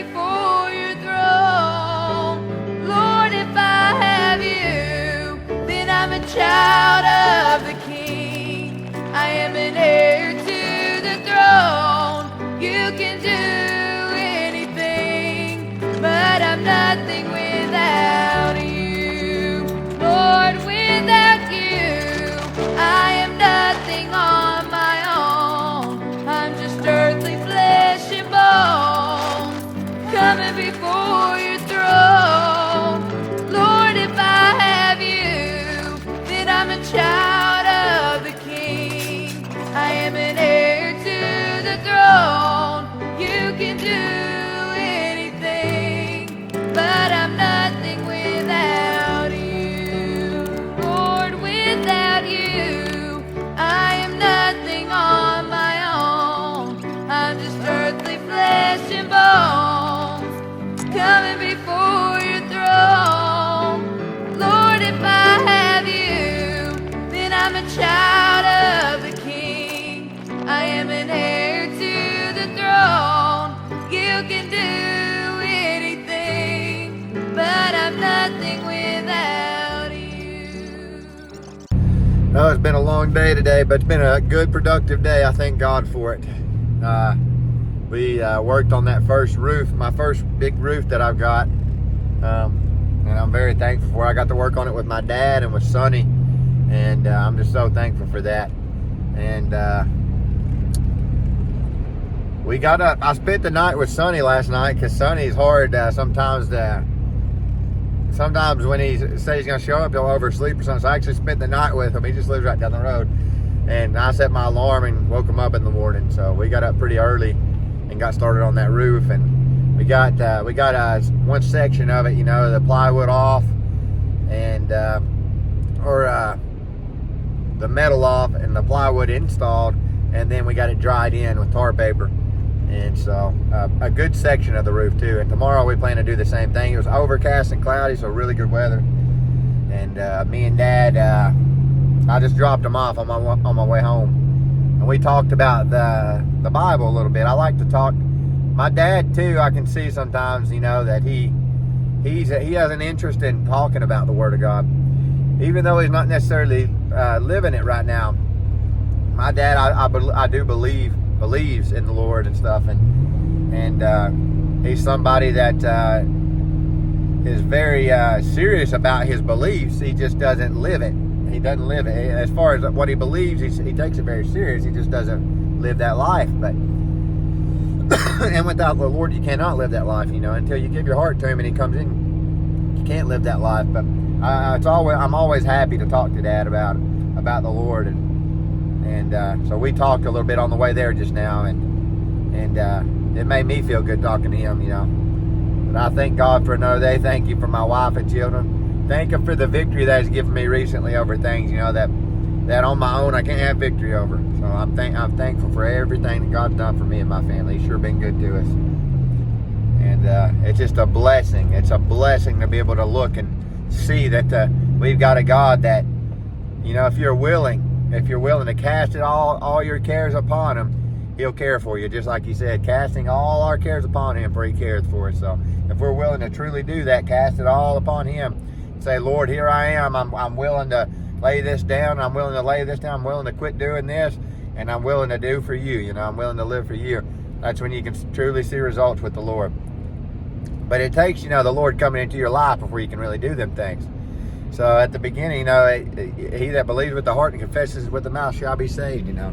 before your throne. Lord, if I have you, then I'm a child of the King. I am an heir to the throne. You can do anything, but I'm nothing without you. Lord, without you, I am nothing on my own. I'm just earthly flesh and bones, coming before your throne. Lord, if I have you, then I'm a child of the King. I am an heir to the throne. You can do anything, but I'm nothing without you. Lord, without you, I am nothing on my own. I'm just earthly flesh and bones, coming before your throne. Lord, if I have you, then I'm a child of the King. I am an heir to the throne. You can do anything, but I'm nothing without you. Oh, it's been a long day today, but it's been a good, productive day. I thank God for it. We worked on that first roof, my first big roof that I've got, and I'm very thankful for it. I got to work on it with my dad and with Sonny, and I'm just so thankful for that. And we got up. I spent the night with Sonny last night because Sonny's hard sometimes when he says he's going to show up, he'll oversleep or something. So I actually spent the night with him. He just lives right down the road. And I set my alarm and woke him up in the morning. So we got up pretty early and got started on that roof. And we got one section of it, you know, the plywood off and the metal off and the plywood installed. And then we got it dried in with tar paper. And so a good section of the roof too. And tomorrow we plan to do the same thing. It was overcast and cloudy, so really good weather. And me and Dad, I just dropped him off on my way home. And we talked about the Bible a little bit. I like to talk. My dad too, I can see sometimes, you know, that he has an interest in talking about the Word of God. Even though he's not necessarily living it right now. My dad, I do believes in the Lord and stuff, and he's somebody that is very serious about his beliefs. He just doesn't live it. He doesn't live it. As far as what he believes, he takes it very serious. He just doesn't live that life. But and without the Lord, you cannot live that life. You know, until you give your heart to Him and He comes in, you can't live that life. But I'm always happy to talk to Dad about the Lord. And so we talked a little bit on the way there just now, and it made me feel good talking to him, you know. But I thank God for another day. Thank you for my wife and children. Thank Him for the victory that He's given me recently over things, you know, that on my own I can't have victory over. So I'm thankful for everything that God's done for me and my family. He's sure been good to us. And it's just a blessing. It's a blessing to be able to look and see that we've got a God that, you know, if you're willing to cast it all your cares upon Him, He'll care for you. Just like He said, casting all our cares upon Him, for He careth for us. So if we're willing to truly do that, cast it all upon Him. Say, Lord, here I am. I'm willing to lay this down. I'm willing to lay this down. I'm willing to quit doing this. And I'm willing to do for you. You know, I'm willing to live for you. That's when you can truly see results with the Lord. But it takes, you know, the Lord coming into your life before you can really do them things. So at the beginning, you know, he that believes with the heart and confesses with the mouth shall be saved, you know.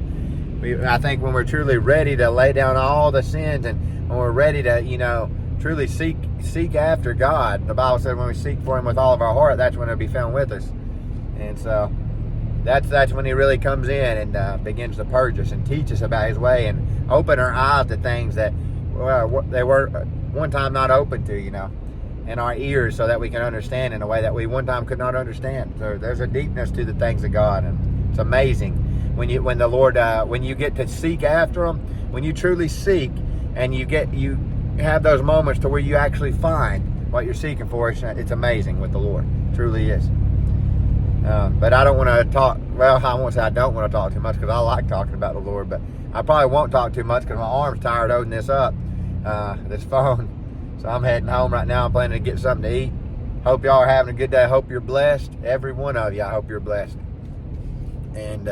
I think when we're truly ready to lay down all the sins and when we're ready to, you know, truly seek after God, the Bible said when we seek for Him with all of our heart, that's when He'll be found with us. And so that's when He really comes in and begins to purge us and teach us about His way and open our eyes to things that they were one time not open to, you know. And our ears so that we can understand in a way that we one time could not understand. So there's a deepness to the things of God, and it's amazing when you get to seek after Him, when you truly seek and you have those moments to where you actually find what you're seeking for. It's amazing with the Lord. It truly is. But I don't want to talk. Well, I won't say I don't want to talk too much because I like talking about the Lord. But I probably won't talk too much because my arm's tired holding this up, this phone. So I'm heading home right now. I'm planning to get something to eat. Hope y'all are having a good day. Hope you're blessed. Every one of you, I hope you're blessed. And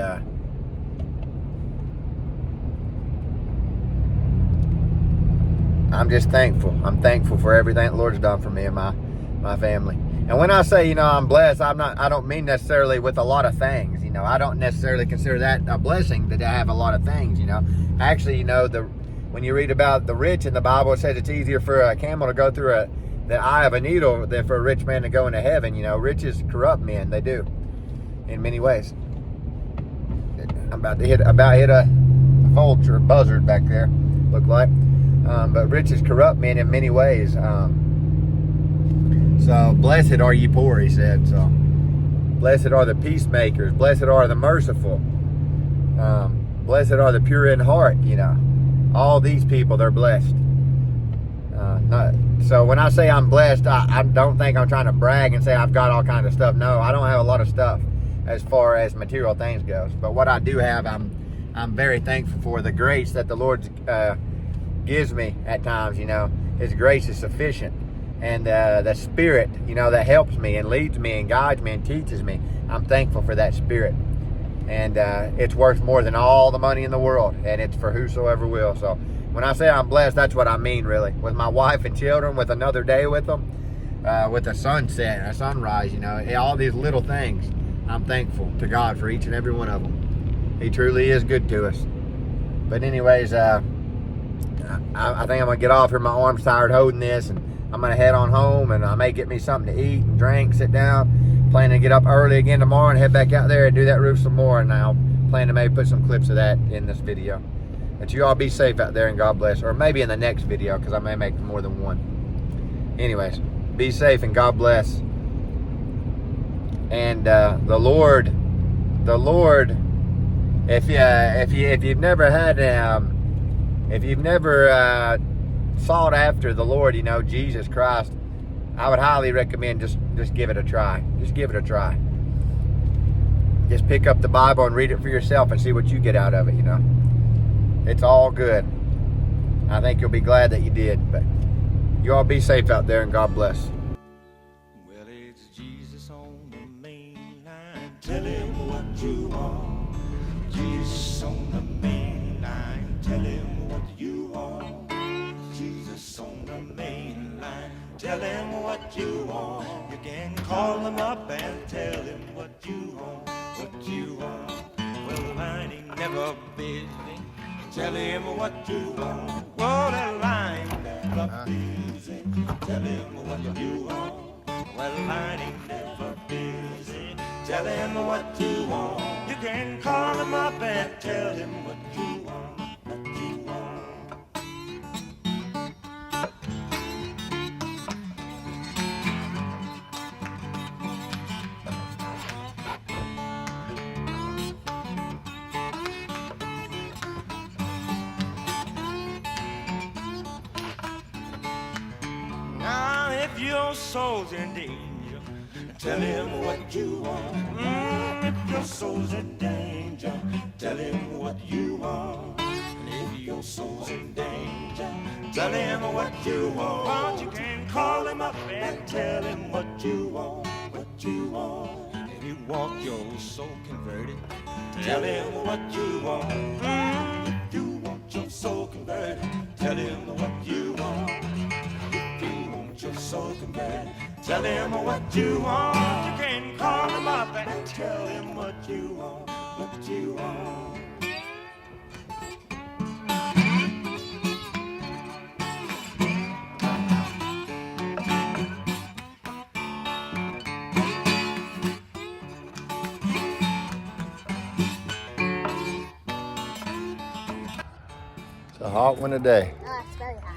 I'm just thankful. I'm thankful for everything the Lord's done for me and my family. And when I say, I'm blessed, I don't mean necessarily with a lot of things. I don't necessarily consider that a blessing that I have a lot of things. Actually, when you read about the rich in the Bible, it says it's easier for a camel to go through the eye of a needle than for a rich man to go into heaven. Riches corrupt men. They do, in many ways. I'm about to hit a vulture, buzzard back there, look like. But riches corrupt men in many ways. So blessed are ye poor, he said. So blessed are the peacemakers. Blessed are the merciful. Blessed are the pure in heart. All these people, they're blessed. So when I say I'm blessed, I don't think I'm trying to brag and say I've got all kinds of stuff. No, I don't have a lot of stuff as far as material things goes. But what I do have, I'm very thankful for the grace that the Lord gives me at times. His grace is sufficient. And the Spirit, that helps me and leads me and guides me and teaches me. I'm thankful for that Spirit. And it's worth more than all the money in the world. And it's for whosoever will. So when I say I'm blessed, that's what I mean, really. With my wife and children, with another day with them, with a sunset, a sunrise, all these little things. I'm thankful to God for each and every one of them. He truly is good to us. But anyways, I think I'm going to get off here. My arm's tired holding this. And I'm going to head on home, and I may get me something to eat and drink, sit down. Planning to get up early again tomorrow and head back out there and do that roof some more. And I'll plan to maybe put some clips of that in this video. But you all be safe out there, and God bless. Or maybe in the next video, because I may make more than one. Anyways, be safe and God bless. And the Lord, if you've never had, if you've never sought after the Lord, Jesus Christ, I would highly recommend just give it a try. Just give it a try. Just pick up the Bible and read it for yourself and see what you get out of it. It's all good. I think you'll be glad that you did. But you all be safe out there, and God bless. Well, it's Jesus on the main line. Tell him what you want. Jesus on the main line. Tell him what you want. Jesus on the main line. Tell him what you want. You can call him up and tell him what you want. What you want. Well, the line ain't never busy. Tell him what you want. Well, the line never busy. Tell him what you want. Well, the line ain't never busy. Tell him what you want. You can call him up and tell him what you want. What you want. If your soul's in danger, tell him what you want. If your soul's in danger, tell him what you want. And if your soul's in danger, tell him what you want. You can call him up and tell him what you want. What you want. If you want your soul converted, tell him what you want. If you want your soul converted, tell him what you want. Your soul converted. Tell him what you want. You can call him up and tell him what you want. What you want. It's a hot one today. Oh, it's very hot.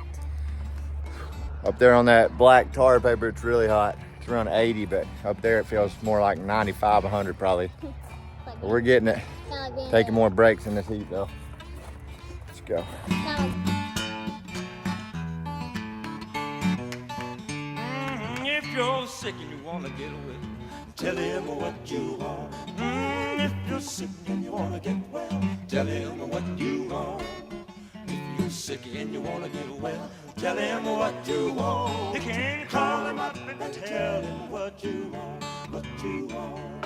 Up there on that black tar paper, it's really hot. It's around 80, but up there it feels more like 95, 100 probably. Like But we're getting it. Sound like Taking more breaks in this heat though. Let's go. If you're sick and you wanna get away, tell him what you want. If you're sick and you wanna get well, tell him what you want. If you're sick and you wanna get well, tell him what you want. You can call him up and tell him what you want, what you want.